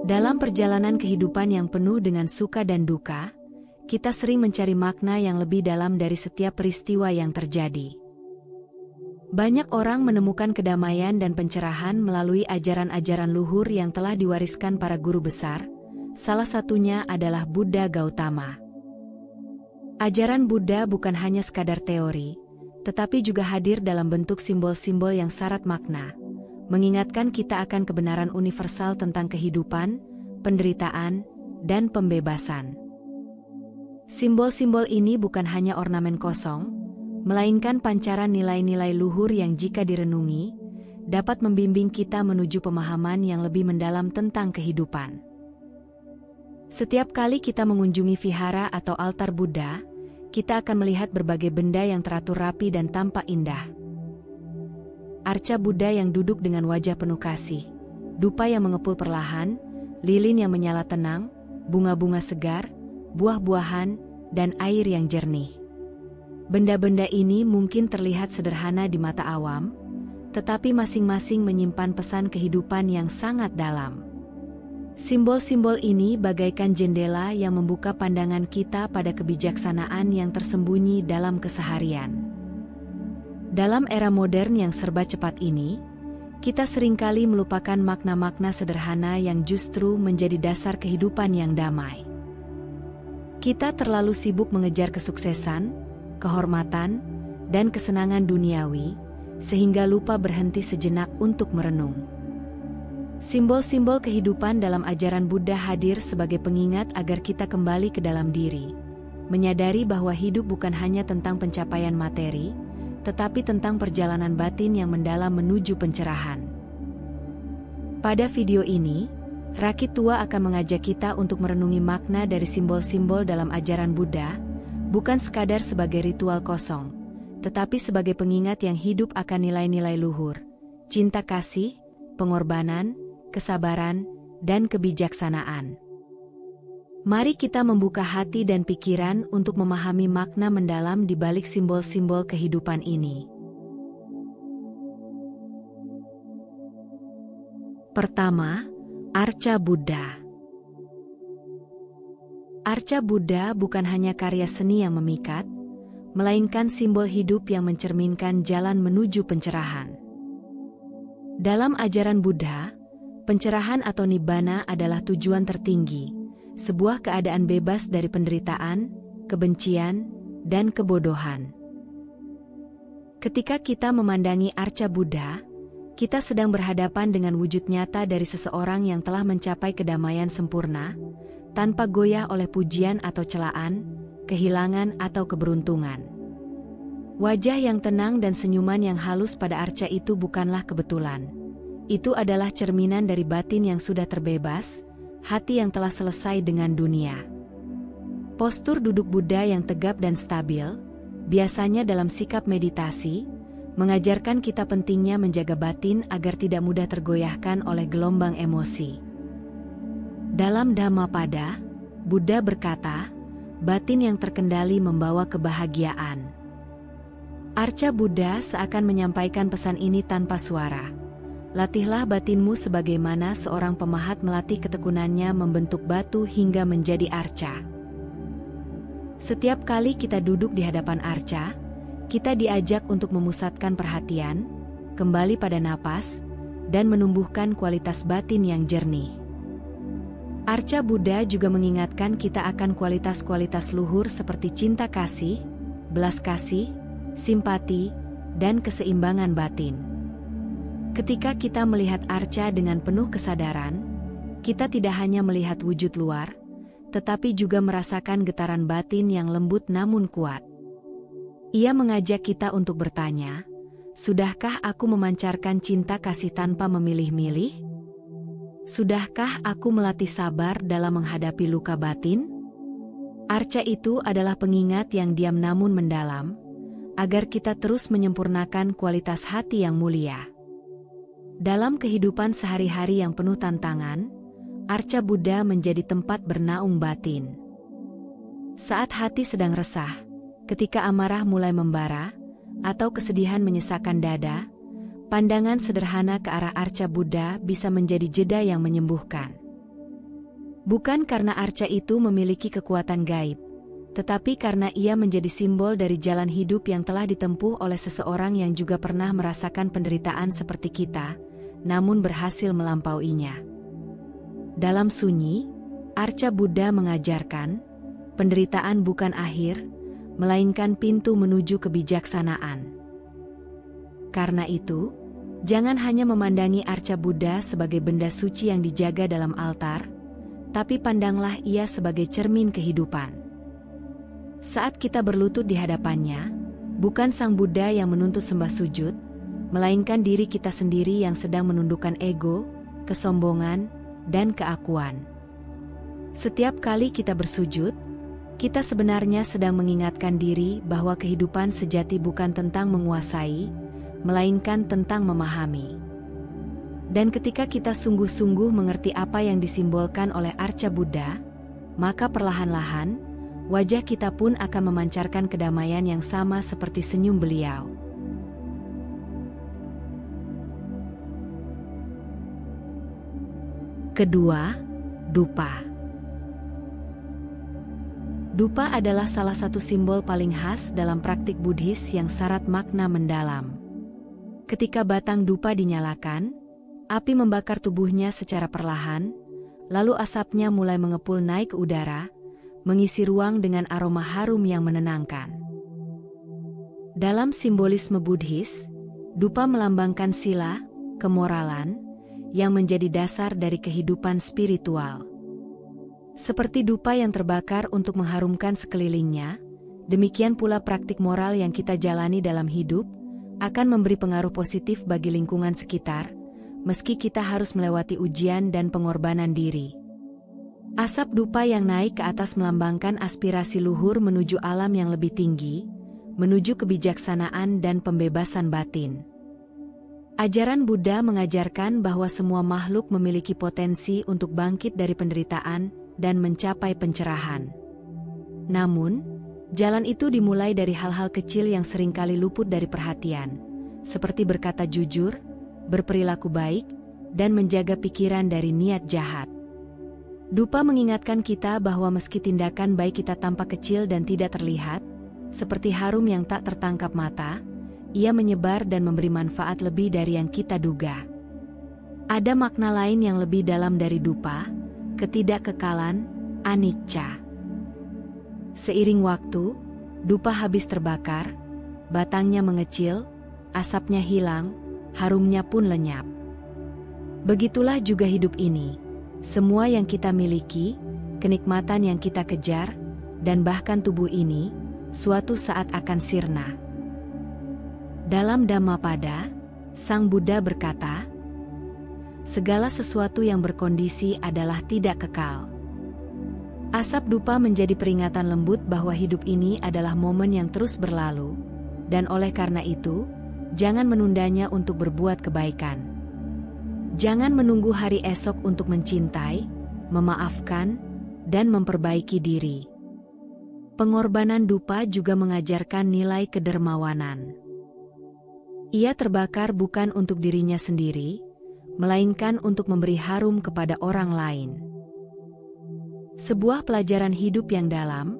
Dalam perjalanan kehidupan yang penuh dengan suka dan duka, kita sering mencari makna yang lebih dalam dari setiap peristiwa yang terjadi. Banyak orang menemukan kedamaian dan pencerahan melalui ajaran-ajaran luhur yang telah diwariskan para guru besar, salah satunya adalah Buddha Gautama. Ajaran Buddha bukan hanya sekadar teori, tetapi juga hadir dalam bentuk simbol-simbol yang syarat makna, mengingatkan kita akan kebenaran universal tentang kehidupan, penderitaan, dan pembebasan. Simbol-simbol ini bukan hanya ornamen kosong, melainkan pancaran nilai-nilai luhur yang jika direnungi, dapat membimbing kita menuju pemahaman yang lebih mendalam tentang kehidupan. Setiap kali kita mengunjungi vihara atau altar Buddha, kita akan melihat berbagai benda yang teratur rapi dan tampak indah. Arca Buddha yang duduk dengan wajah penuh kasih, dupa yang mengepul perlahan, lilin yang menyala tenang, bunga-bunga segar, buah-buahan, dan air yang jernih. Benda-benda ini mungkin terlihat sederhana di mata awam, tetapi masing-masing menyimpan pesan kehidupan yang sangat dalam. Simbol-simbol ini bagaikan jendela yang membuka pandangan kita pada kebijaksanaan yang tersembunyi dalam keseharian. Dalam era modern yang serba cepat ini, kita seringkali melupakan makna-makna sederhana yang justru menjadi dasar kehidupan yang damai. Kita terlalu sibuk mengejar kesuksesan, kehormatan, dan kesenangan duniawi, sehingga lupa berhenti sejenak untuk merenung. Simbol-simbol kehidupan dalam ajaran Buddha hadir sebagai pengingat agar kita kembali ke dalam diri, menyadari bahwa hidup bukan hanya tentang pencapaian materi, tetapi tentang perjalanan batin yang mendalam menuju pencerahan. Pada video ini, Rakit Tua akan mengajak kita untuk merenungi makna dari simbol-simbol dalam ajaran Buddha, bukan sekadar sebagai ritual kosong, tetapi sebagai pengingat yang hidup akan nilai-nilai luhur, cinta kasih, pengorbanan, kesabaran, dan kebijaksanaan. Mari kita membuka hati dan pikiran untuk memahami makna mendalam di balik simbol-simbol kehidupan ini. Pertama, Arca Buddha. Arca Buddha bukan hanya karya seni yang memikat, melainkan simbol hidup yang mencerminkan jalan menuju pencerahan. Dalam ajaran Buddha, pencerahan atau nibbana adalah tujuan tertinggi, sebuah keadaan bebas dari penderitaan, kebencian, dan kebodohan. Ketika kita memandangi arca Buddha, kita sedang berhadapan dengan wujud nyata dari seseorang yang telah mencapai kedamaian sempurna, tanpa goyah oleh pujian atau celaan, kehilangan atau keberuntungan. Wajah yang tenang dan senyuman yang halus pada arca itu bukanlah kebetulan. Itu adalah cerminan dari batin yang sudah terbebas, hati yang telah selesai dengan dunia. Postur duduk Buddha yang tegap dan stabil, biasanya dalam sikap meditasi, mengajarkan kita pentingnya menjaga batin agar tidak mudah tergoyahkan oleh gelombang emosi. Dalam Dhammapada, Buddha berkata, batin yang terkendali membawa kebahagiaan. Arca Buddha seakan menyampaikan pesan ini tanpa suara. Latihlah batinmu sebagaimana seorang pemahat melatih ketekunannya membentuk batu hingga menjadi arca. Setiap kali kita duduk di hadapan arca, kita diajak untuk memusatkan perhatian, kembali pada napas, dan menumbuhkan kualitas batin yang jernih. Arca Buddha juga mengingatkan kita akan kualitas-kualitas luhur seperti cinta kasih, belas kasih, simpati, dan keseimbangan batin. Ketika kita melihat arca dengan penuh kesadaran, kita tidak hanya melihat wujud luar, tetapi juga merasakan getaran batin yang lembut namun kuat. Ia mengajak kita untuk bertanya, sudahkah aku memancarkan cinta kasih tanpa memilih-milih? Sudahkah aku melatih sabar dalam menghadapi luka batin? Arca itu adalah pengingat yang diam namun mendalam, agar kita terus menyempurnakan kualitas hati yang mulia. Dalam kehidupan sehari-hari yang penuh tantangan, arca Buddha menjadi tempat bernaung batin. Saat hati sedang resah, ketika amarah mulai membara, atau kesedihan menyesakkan dada, pandangan sederhana ke arah arca Buddha bisa menjadi jeda yang menyembuhkan. Bukan karena arca itu memiliki kekuatan gaib, tetapi karena ia menjadi simbol dari jalan hidup yang telah ditempuh oleh seseorang yang juga pernah merasakan penderitaan seperti kita, namun berhasil melampauinya. Dalam sunyi, arca Buddha mengajarkan, penderitaan bukan akhir, melainkan pintu menuju kebijaksanaan. Karena itu, jangan hanya memandangi arca Buddha sebagai benda suci yang dijaga dalam altar, tapi pandanglah ia sebagai cermin kehidupan. Saat kita berlutut di hadapannya, bukan Sang Buddha yang menuntut sembah sujud, melainkan diri kita sendiri yang sedang menundukkan ego, kesombongan, dan keakuan. Setiap kali kita bersujud, kita sebenarnya sedang mengingatkan diri bahwa kehidupan sejati bukan tentang menguasai, melainkan tentang memahami. Dan ketika kita sungguh-sungguh mengerti apa yang disimbolkan oleh arca Buddha, maka perlahan-lahan, wajah kita pun akan memancarkan kedamaian yang sama seperti senyum beliau. Kedua, dupa. Dupa adalah salah satu simbol paling khas dalam praktik Buddhis yang syarat makna mendalam. Ketika batang dupa dinyalakan, api membakar tubuhnya secara perlahan, lalu asapnya mulai mengepul naik ke udara, mengisi ruang dengan aroma harum yang menenangkan. Dalam simbolisme Buddhis, dupa melambangkan sila, kemoralan, yang menjadi dasar dari kehidupan spiritual. Seperti dupa yang terbakar untuk mengharumkan sekelilingnya, demikian pula praktik moral yang kita jalani dalam hidup akan memberi pengaruh positif bagi lingkungan sekitar, meski kita harus melewati ujian dan pengorbanan diri. Asap dupa yang naik ke atas melambangkan aspirasi luhur menuju alam yang lebih tinggi, menuju kebijaksanaan dan pembebasan batin. Ajaran Buddha mengajarkan bahwa semua makhluk memiliki potensi untuk bangkit dari penderitaan dan mencapai pencerahan. Namun, jalan itu dimulai dari hal-hal kecil yang seringkali luput dari perhatian, seperti berkata jujur, berperilaku baik, dan menjaga pikiran dari niat jahat. Dupa mengingatkan kita bahwa meski tindakan baik kita tampak kecil dan tidak terlihat, seperti harum yang tak tertangkap mata, ia menyebar dan memberi manfaat lebih dari yang kita duga. Ada makna lain yang lebih dalam dari dupa, ketidakkekalan, anicca. Seiring waktu, dupa habis terbakar, batangnya mengecil, asapnya hilang, harumnya pun lenyap. Begitulah juga hidup ini. Semua yang kita miliki, kenikmatan yang kita kejar, dan bahkan tubuh ini, suatu saat akan sirna. Dalam Dhammapada, Sang Buddha berkata, segala sesuatu yang berkondisi adalah tidak kekal. Asap dupa menjadi peringatan lembut bahwa hidup ini adalah momen yang terus berlalu, dan oleh karena itu, jangan menundanya untuk berbuat kebaikan. Jangan menunggu hari esok untuk mencintai, memaafkan, dan memperbaiki diri. Pengorbanan dupa juga mengajarkan nilai kedermawanan. Ia terbakar bukan untuk dirinya sendiri, melainkan untuk memberi harum kepada orang lain. Sebuah pelajaran hidup yang dalam,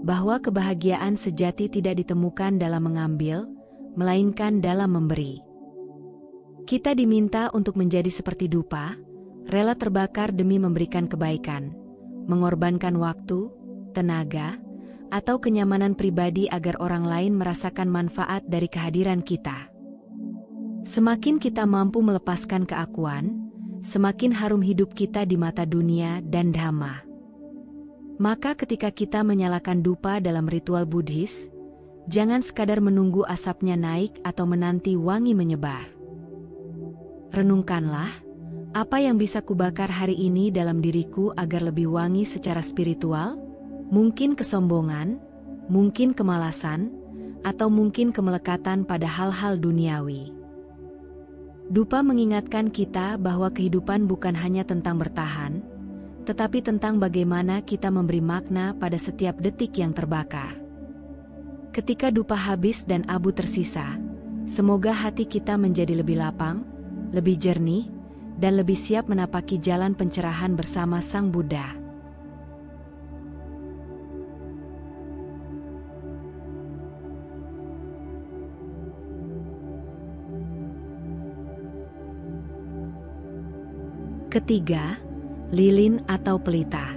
bahwa kebahagiaan sejati tidak ditemukan dalam mengambil, melainkan dalam memberi. Kita diminta untuk menjadi seperti dupa, rela terbakar demi memberikan kebaikan, mengorbankan waktu, tenaga, atau kenyamanan pribadi agar orang lain merasakan manfaat dari kehadiran kita. Semakin kita mampu melepaskan keakuan, semakin harum hidup kita di mata dunia dan Dhamma. Maka ketika kita menyalakan dupa dalam ritual Buddhis, jangan sekadar menunggu asapnya naik atau menanti wangi menyebar. Renungkanlah, apa yang bisa kubakar hari ini dalam diriku agar lebih wangi secara spiritual? Mungkin kesombongan, mungkin kemalasan, atau mungkin kemelekatan pada hal-hal duniawi. Dupa mengingatkan kita bahwa kehidupan bukan hanya tentang bertahan, tetapi tentang bagaimana kita memberi makna pada setiap detik yang terbakar. Ketika dupa habis dan abu tersisa, semoga hati kita menjadi lebih lapang, lebih jernih, dan lebih siap menapaki jalan pencerahan bersama Sang Buddha. Ketiga, lilin atau pelita.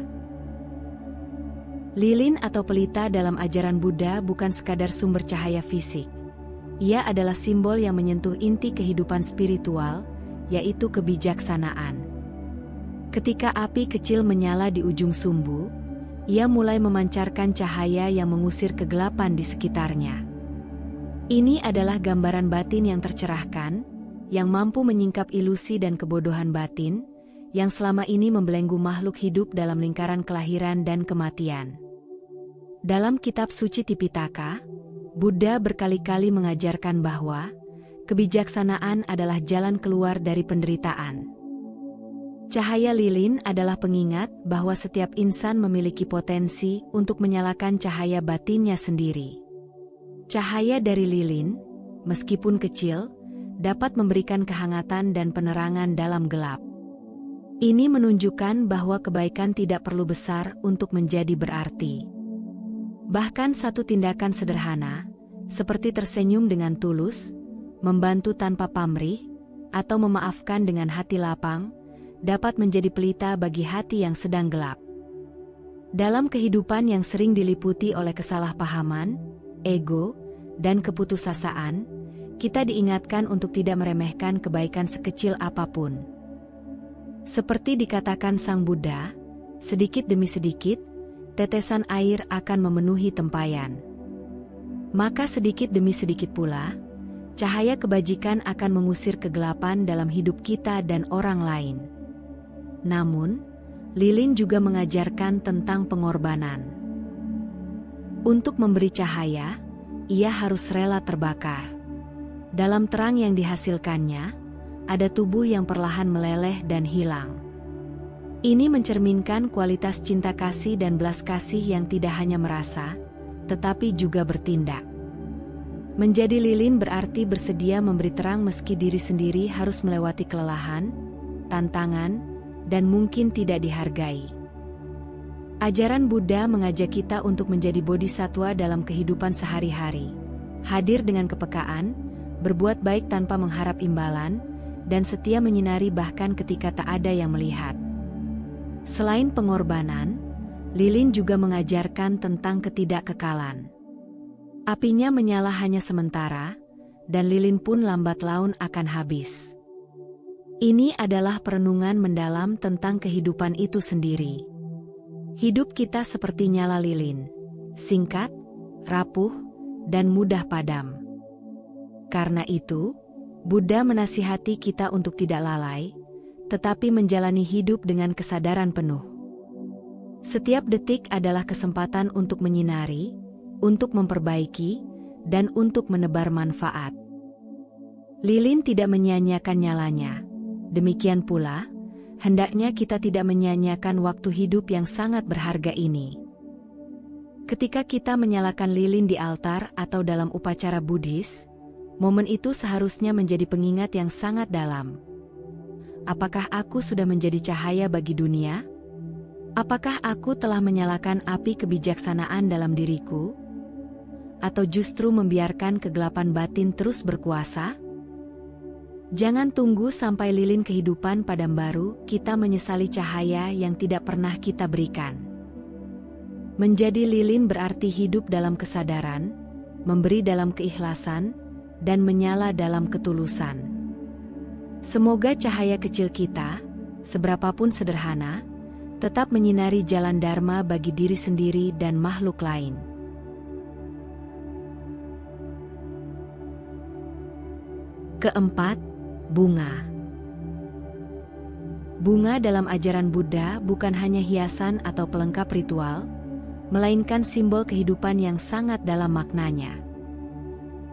Lilin atau pelita dalam ajaran Buddha bukan sekadar sumber cahaya fisik. Ia adalah simbol yang menyentuh inti kehidupan spiritual, yaitu kebijaksanaan. Ketika api kecil menyala di ujung sumbu, ia mulai memancarkan cahaya yang mengusir kegelapan di sekitarnya. Ini adalah gambaran batin yang tercerahkan, yang mampu menyingkap ilusi dan kebodohan batin, yang selama ini membelenggu makhluk hidup dalam lingkaran kelahiran dan kematian. Dalam kitab suci Tipitaka, Buddha berkali-kali mengajarkan bahwa kebijaksanaan adalah jalan keluar dari penderitaan. Cahaya lilin adalah pengingat bahwa setiap insan memiliki potensi untuk menyalakan cahaya batinnya sendiri. Cahaya dari lilin, meskipun kecil, dapat memberikan kehangatan dan penerangan dalam gelap. Ini menunjukkan bahwa kebaikan tidak perlu besar untuk menjadi berarti. Bahkan satu tindakan sederhana, seperti tersenyum dengan tulus, membantu tanpa pamrih, atau memaafkan dengan hati lapang, dapat menjadi pelita bagi hati yang sedang gelap. Dalam kehidupan yang sering diliputi oleh kesalahpahaman, ego, dan keputusasaan, kita diingatkan untuk tidak meremehkan kebaikan sekecil apapun. Seperti dikatakan Sang Buddha, sedikit demi sedikit, tetesan air akan memenuhi tempayan. Maka sedikit demi sedikit pula, cahaya kebajikan akan mengusir kegelapan dalam hidup kita dan orang lain. Namun, lilin juga mengajarkan tentang pengorbanan. Untuk memberi cahaya, ia harus rela terbakar. Dalam terang yang dihasilkannya, ada tubuh yang perlahan meleleh dan hilang. Ini mencerminkan kualitas cinta kasih dan belas kasih yang tidak hanya merasa, tetapi juga bertindak. Menjadi lilin berarti bersedia memberi terang meski diri sendiri harus melewati kelelahan, tantangan, dan mungkin tidak dihargai. Ajaran Buddha mengajak kita untuk menjadi bodhisatwa dalam kehidupan sehari-hari, hadir dengan kepekaan, berbuat baik tanpa mengharap imbalan, dan setia menyinari bahkan ketika tak ada yang melihat. Selain pengorbanan, lilin juga mengajarkan tentang ketidakkekalan. Apinya menyala hanya sementara, dan lilin pun lambat laun akan habis. Ini adalah perenungan mendalam tentang kehidupan itu sendiri. Hidup kita seperti nyala lilin, singkat, rapuh, dan mudah padam. Karena itu, Buddha menasihati kita untuk tidak lalai, tetapi menjalani hidup dengan kesadaran penuh. Setiap detik adalah kesempatan untuk menyinari, untuk memperbaiki, dan untuk menebar manfaat. Lilin tidak menyia-nyiakan nyalanya. Demikian pula, hendaknya kita tidak menyia-nyiakan waktu hidup yang sangat berharga ini. Ketika kita menyalakan lilin di altar atau dalam upacara Buddhis, momen itu seharusnya menjadi pengingat yang sangat dalam. Apakah aku sudah menjadi cahaya bagi dunia? Apakah aku telah menyalakan api kebijaksanaan dalam diriku? Atau justru membiarkan kegelapan batin terus berkuasa? Jangan tunggu sampai lilin kehidupan padam baru kita menyesali cahaya yang tidak pernah kita berikan. Menjadi lilin berarti hidup dalam kesadaran, memberi dalam keikhlasan, dan menyala dalam ketulusan. Semoga cahaya kecil kita, seberapapun sederhana, tetap menyinari jalan dharma bagi diri sendiri dan makhluk lain. Keempat, bunga. Bunga dalam ajaran Buddha bukan hanya hiasan atau pelengkap ritual, melainkan simbol kehidupan yang sangat dalam maknanya.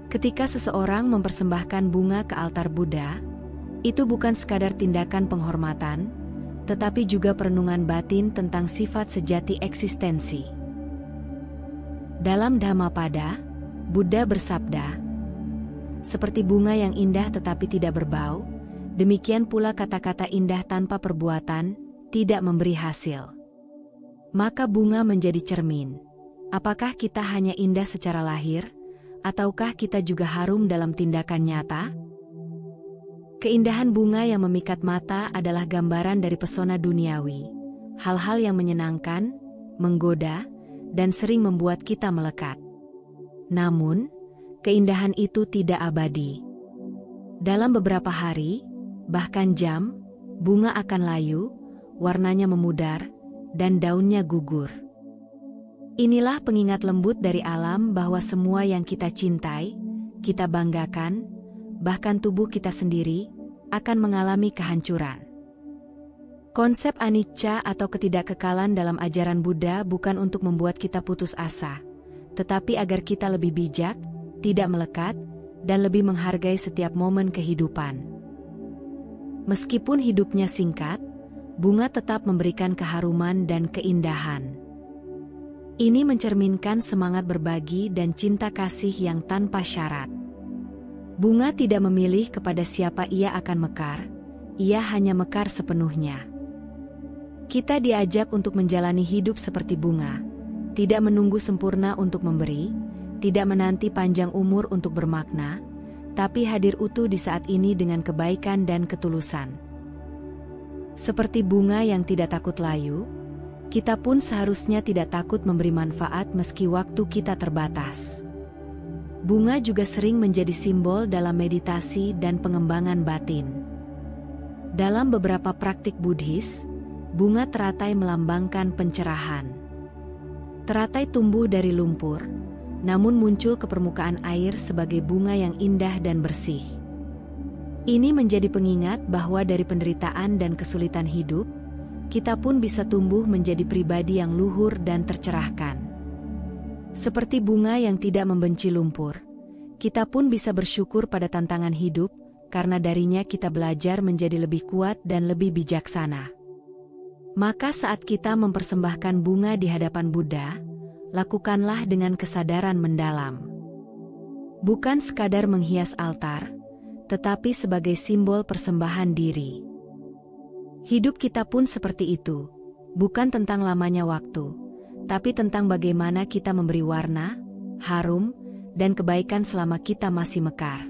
Ketika seseorang mempersembahkan bunga ke altar Buddha, itu bukan sekadar tindakan penghormatan, tetapi juga perenungan batin tentang sifat sejati eksistensi. Dalam Dhammapada, Buddha bersabda, "Seperti bunga yang indah tetapi tidak berbau, demikian pula kata-kata indah tanpa perbuatan tidak memberi hasil." Maka bunga menjadi cermin. Apakah kita hanya indah secara lahir, ataukah kita juga harum dalam tindakan nyata? Keindahan bunga yang memikat mata adalah gambaran dari pesona duniawi, hal-hal yang menyenangkan, menggoda, dan sering membuat kita melekat. Namun, keindahan itu tidak abadi. Dalam beberapa hari, bahkan jam, bunga akan layu, warnanya memudar, dan daunnya gugur. Inilah pengingat lembut dari alam bahwa semua yang kita cintai, kita banggakan, bahkan tubuh kita sendiri, akan mengalami kehancuran. Konsep anicca atau ketidakkekalan dalam ajaran Buddha bukan untuk membuat kita putus asa, tetapi agar kita lebih bijak, tidak melekat, dan lebih menghargai setiap momen kehidupan. Meskipun hidupnya singkat, bunga tetap memberikan keharuman dan keindahan. Ini mencerminkan semangat berbagi dan cinta kasih yang tanpa syarat. Bunga tidak memilih kepada siapa ia akan mekar, ia hanya mekar sepenuhnya. Kita diajak untuk menjalani hidup seperti bunga, tidak menunggu sempurna untuk memberi, tidak menanti panjang umur untuk bermakna, tapi hadir utuh di saat ini dengan kebaikan dan ketulusan. Seperti bunga yang tidak takut layu, kita pun seharusnya tidak takut memberi manfaat meski waktu kita terbatas. Bunga juga sering menjadi simbol dalam meditasi dan pengembangan batin. Dalam beberapa praktik Buddhis, bunga teratai melambangkan pencerahan. Teratai tumbuh dari lumpur, namun muncul ke permukaan air sebagai bunga yang indah dan bersih. Ini menjadi pengingat bahwa dari penderitaan dan kesulitan hidup, kita pun bisa tumbuh menjadi pribadi yang luhur dan tercerahkan. Seperti bunga yang tidak membenci lumpur, kita pun bisa bersyukur pada tantangan hidup, karena darinya kita belajar menjadi lebih kuat dan lebih bijaksana. Maka saat kita mempersembahkan bunga di hadapan Buddha, lakukanlah dengan kesadaran mendalam. Bukan sekadar menghias altar, tetapi sebagai simbol persembahan diri. Hidup kita pun seperti itu, bukan tentang lamanya waktu, tapi tentang bagaimana kita memberi warna, harum, dan kebaikan selama kita masih mekar.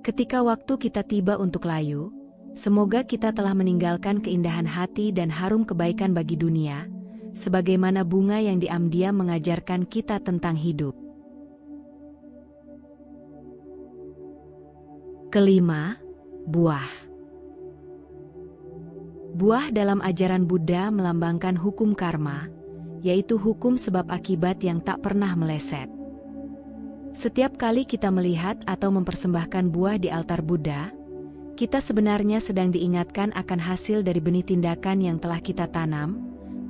Ketika waktu kita tiba untuk layu, semoga kita telah meninggalkan keindahan hati dan harum kebaikan bagi dunia, sebagaimana bunga yang diam-diam mengajarkan kita tentang hidup. Kelima, buah. Buah dalam ajaran Buddha melambangkan hukum karma, yaitu hukum sebab akibat yang tak pernah meleset. Setiap kali kita melihat atau mempersembahkan buah di altar Buddha, kita sebenarnya sedang diingatkan akan hasil dari benih tindakan yang telah kita tanam,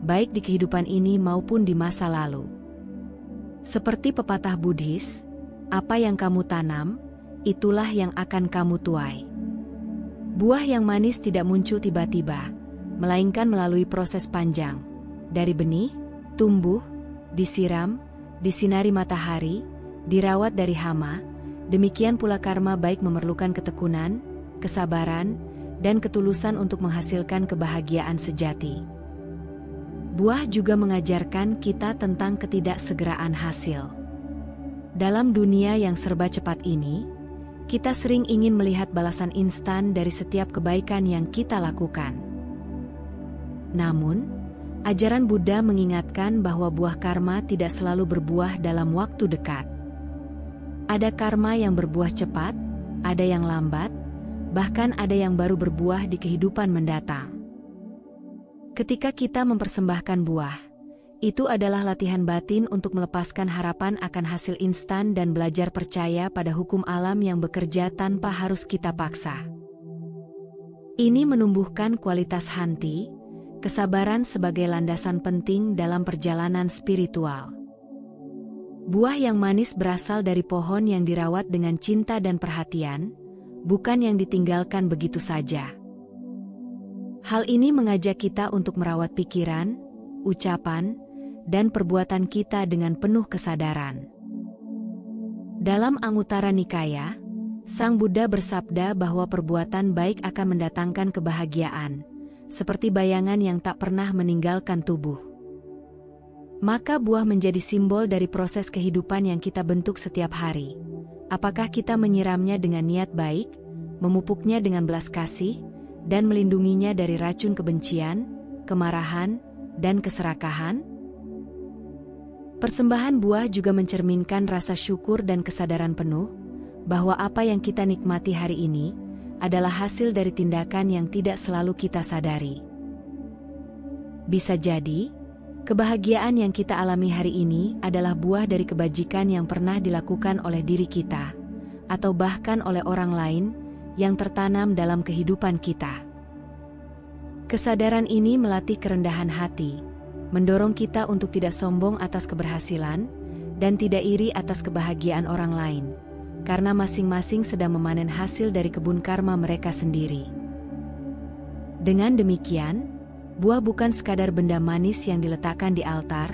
baik di kehidupan ini maupun di masa lalu. Seperti pepatah Buddhis, apa yang kamu tanam, itulah yang akan kamu tuai. Buah yang manis tidak muncul tiba-tiba, melainkan melalui proses panjang, dari benih, tumbuh, disiram, disinari matahari, dirawat dari hama. Demikian pula karma baik memerlukan ketekunan, kesabaran, dan ketulusan untuk menghasilkan kebahagiaan sejati. Buah juga mengajarkan kita tentang ketidaksegeraan hasil. Dalam dunia yang serba cepat ini, kita sering ingin melihat balasan instan dari setiap kebaikan yang kita lakukan. Namun, ajaran Buddha mengingatkan bahwa buah karma tidak selalu berbuah dalam waktu dekat. Ada karma yang berbuah cepat, ada yang lambat, bahkan ada yang baru berbuah di kehidupan mendatang. Ketika kita mempersembahkan buah, itu adalah latihan batin untuk melepaskan harapan akan hasil instan dan belajar percaya pada hukum alam yang bekerja tanpa harus kita paksa. Ini menumbuhkan kualitas hati, kesabaran sebagai landasan penting dalam perjalanan spiritual. Buah yang manis berasal dari pohon yang dirawat dengan cinta dan perhatian, bukan yang ditinggalkan begitu saja. Hal ini mengajak kita untuk merawat pikiran, ucapan, dan perbuatan kita dengan penuh kesadaran. Dalam Anguttara Nikaya, Sang Buddha bersabda bahwa perbuatan baik akan mendatangkan kebahagiaan, seperti bayangan yang tak pernah meninggalkan tubuh. Maka buah menjadi simbol dari proses kehidupan yang kita bentuk setiap hari. Apakah kita menyiramnya dengan niat baik, memupuknya dengan belas kasih, dan melindunginya dari racun kebencian, kemarahan, dan keserakahan? Persembahan buah juga mencerminkan rasa syukur dan kesadaran penuh bahwa apa yang kita nikmati hari ini adalah hasil dari tindakan yang tidak selalu kita sadari. Bisa jadi, kebahagiaan yang kita alami hari ini adalah buah dari kebajikan yang pernah dilakukan oleh diri kita, atau bahkan oleh orang lain yang tertanam dalam kehidupan kita. Kesadaran ini melatih kerendahan hati, mendorong kita untuk tidak sombong atas keberhasilan, dan tidak iri atas kebahagiaan orang lain, karena masing-masing sedang memanen hasil dari kebun karma mereka sendiri. Dengan demikian, buah bukan sekadar benda manis yang diletakkan di altar,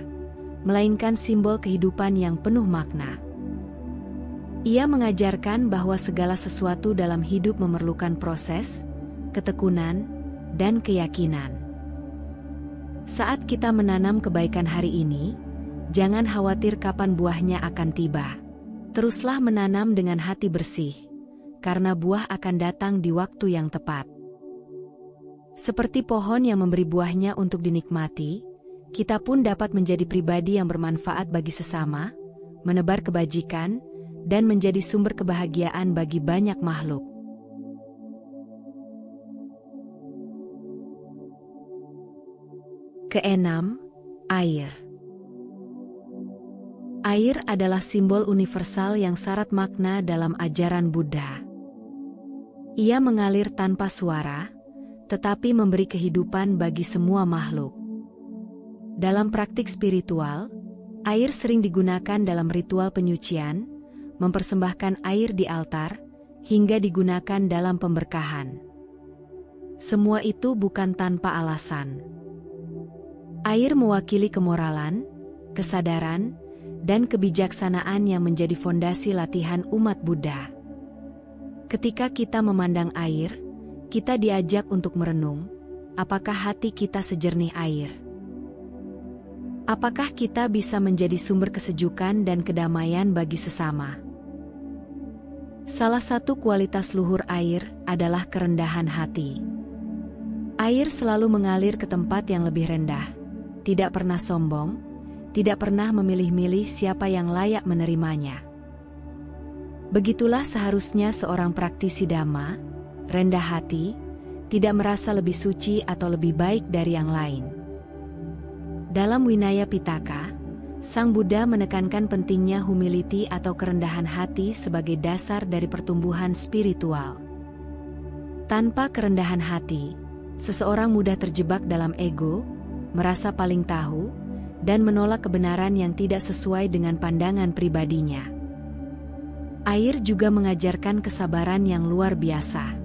melainkan simbol kehidupan yang penuh makna. Ia mengajarkan bahwa segala sesuatu dalam hidup memerlukan proses, ketekunan, dan keyakinan. Saat kita menanam kebaikan hari ini, jangan khawatir kapan buahnya akan tiba. Teruslah menanam dengan hati bersih, karena buah akan datang di waktu yang tepat. Seperti pohon yang memberi buahnya untuk dinikmati, kita pun dapat menjadi pribadi yang bermanfaat bagi sesama, menebar kebajikan, dan menjadi sumber kebahagiaan bagi banyak makhluk. Keenam, air. Air adalah simbol universal yang syarat makna dalam ajaran Buddha. Ia mengalir tanpa suara, tetapi memberi kehidupan bagi semua makhluk. Dalam praktik spiritual, air sering digunakan dalam ritual penyucian, mempersembahkan air di altar, hingga digunakan dalam pemberkahan. Semua itu bukan tanpa alasan. Air mewakili kemoralan, kesadaran, dan kebijaksanaan yang menjadi fondasi latihan umat Buddha. Ketika kita memandang air, kita diajak untuk merenung, apakah hati kita sejernih air? Apakah kita bisa menjadi sumber kesejukan dan kedamaian bagi sesama? Salah satu kualitas luhur air adalah kerendahan hati. Air selalu mengalir ke tempat yang lebih rendah, tidak pernah sombong, tidak pernah memilih-milih siapa yang layak menerimanya. Begitulah seharusnya seorang praktisi Dhamma, rendah hati, tidak merasa lebih suci atau lebih baik dari yang lain. Dalam Winaya Pitaka, Sang Buddha menekankan pentingnya humility atau kerendahan hati sebagai dasar dari pertumbuhan spiritual. Tanpa kerendahan hati, seseorang mudah terjebak dalam ego, merasa paling tahu, dan menolak kebenaran yang tidak sesuai dengan pandangan pribadinya. Air juga mengajarkan kesabaran yang luar biasa.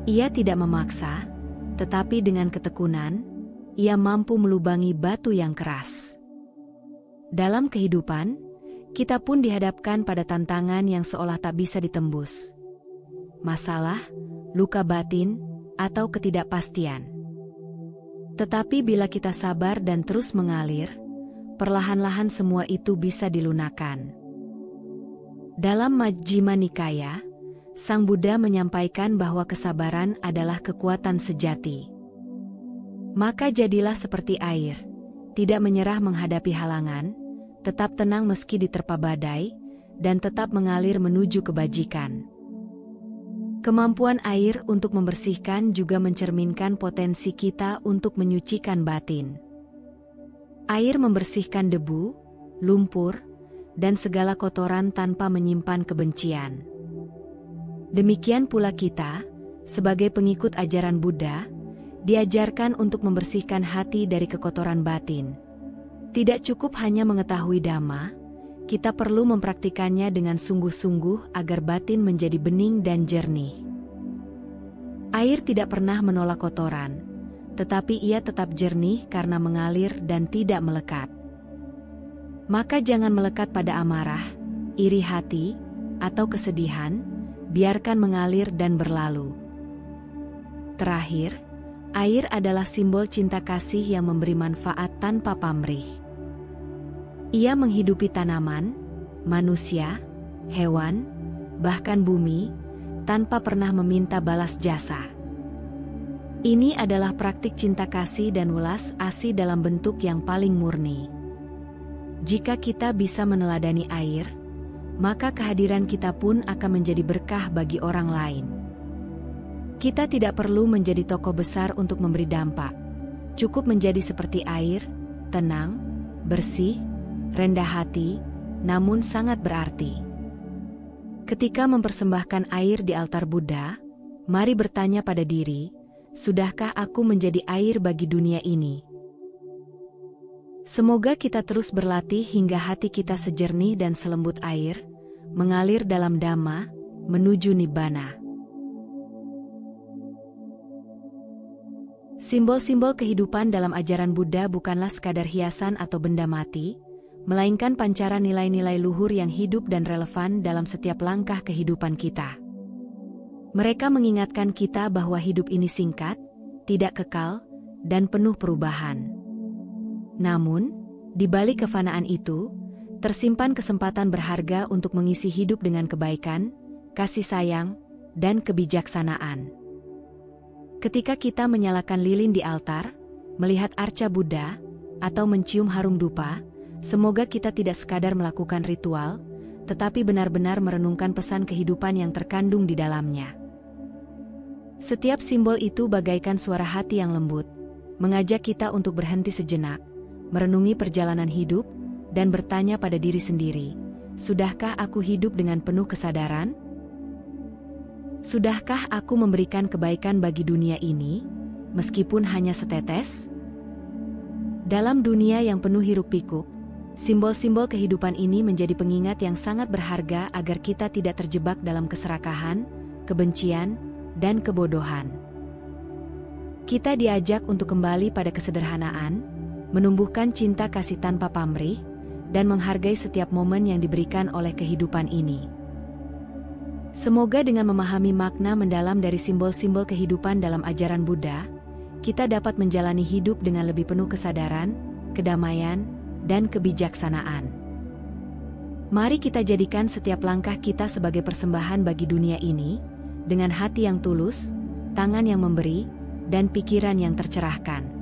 Ia tidak memaksa, tetapi dengan ketekunan, ia mampu melubangi batu yang keras. Dalam kehidupan, kita pun dihadapkan pada tantangan yang seolah tak bisa ditembus. Masalah, luka batin, atau ketidakpastian. Tetapi bila kita sabar dan terus mengalir, perlahan-lahan semua itu bisa dilunakkan. Dalam Majjhima Nikaya, Sang Buddha menyampaikan bahwa kesabaran adalah kekuatan sejati. Maka jadilah seperti air, tidak menyerah menghadapi halangan, tetap tenang meski diterpa badai, dan tetap mengalir menuju kebajikan. Kemampuan air untuk membersihkan juga mencerminkan potensi kita untuk menyucikan batin. Air membersihkan debu, lumpur, dan segala kotoran tanpa menyimpan kebencian. Demikian pula kita, sebagai pengikut ajaran Buddha, diajarkan untuk membersihkan hati dari kekotoran batin. Tidak cukup hanya mengetahui Dhamma, kita perlu mempraktikannya dengan sungguh-sungguh agar batin menjadi bening dan jernih. Air tidak pernah menolak kotoran, tetapi ia tetap jernih karena mengalir dan tidak melekat. Maka jangan melekat pada amarah, iri hati, atau kesedihan, biarkan mengalir dan berlalu. Terakhir, air adalah simbol cinta kasih yang memberi manfaat tanpa pamrih. Ia menghidupi tanaman, manusia, hewan, bahkan bumi, tanpa pernah meminta balas jasa. Ini adalah praktik cinta kasih dan welas asih dalam bentuk yang paling murni. Jika kita bisa meneladani air, maka kehadiran kita pun akan menjadi berkah bagi orang lain. Kita tidak perlu menjadi tokoh besar untuk memberi dampak. Cukup menjadi seperti air, tenang, bersih, rendah hati, namun sangat berarti. Ketika mempersembahkan air di altar Buddha, mari bertanya pada diri, sudahkah aku menjadi air bagi dunia ini? Semoga kita terus berlatih hingga hati kita sejernih dan selembut air, mengalir dalam Dhamma, menuju Nibbana. Simbol-simbol kehidupan dalam ajaran Buddha bukanlah sekadar hiasan atau benda mati, melainkan pancaran nilai-nilai luhur yang hidup dan relevan dalam setiap langkah kehidupan kita. Mereka mengingatkan kita bahwa hidup ini singkat, tidak kekal, dan penuh perubahan. Namun, di balik kefanaan itu, tersimpan kesempatan berharga untuk mengisi hidup dengan kebaikan, kasih sayang, dan kebijaksanaan. Ketika kita menyalakan lilin di altar, melihat arca Buddha, atau mencium harum dupa, semoga kita tidak sekadar melakukan ritual, tetapi benar-benar merenungkan pesan kehidupan yang terkandung di dalamnya. Setiap simbol itu bagaikan suara hati yang lembut, mengajak kita untuk berhenti sejenak, merenungi perjalanan hidup, dan bertanya pada diri sendiri, sudahkah aku hidup dengan penuh kesadaran? Sudahkah aku memberikan kebaikan bagi dunia ini, meskipun hanya setetes? Dalam dunia yang penuh hiruk-pikuk, simbol-simbol kehidupan ini menjadi pengingat yang sangat berharga agar kita tidak terjebak dalam keserakahan, kebencian, dan kebodohan. Kita diajak untuk kembali pada kesederhanaan, menumbuhkan cinta kasih tanpa pamrih, dan menghargai setiap momen yang diberikan oleh kehidupan ini. Semoga dengan memahami makna mendalam dari simbol-simbol kehidupan dalam ajaran Buddha, kita dapat menjalani hidup dengan lebih penuh kesadaran, kedamaian, dan kebijaksanaan. Mari kita jadikan setiap langkah kita sebagai persembahan bagi dunia ini, dengan hati yang tulus, tangan yang memberi, dan pikiran yang tercerahkan.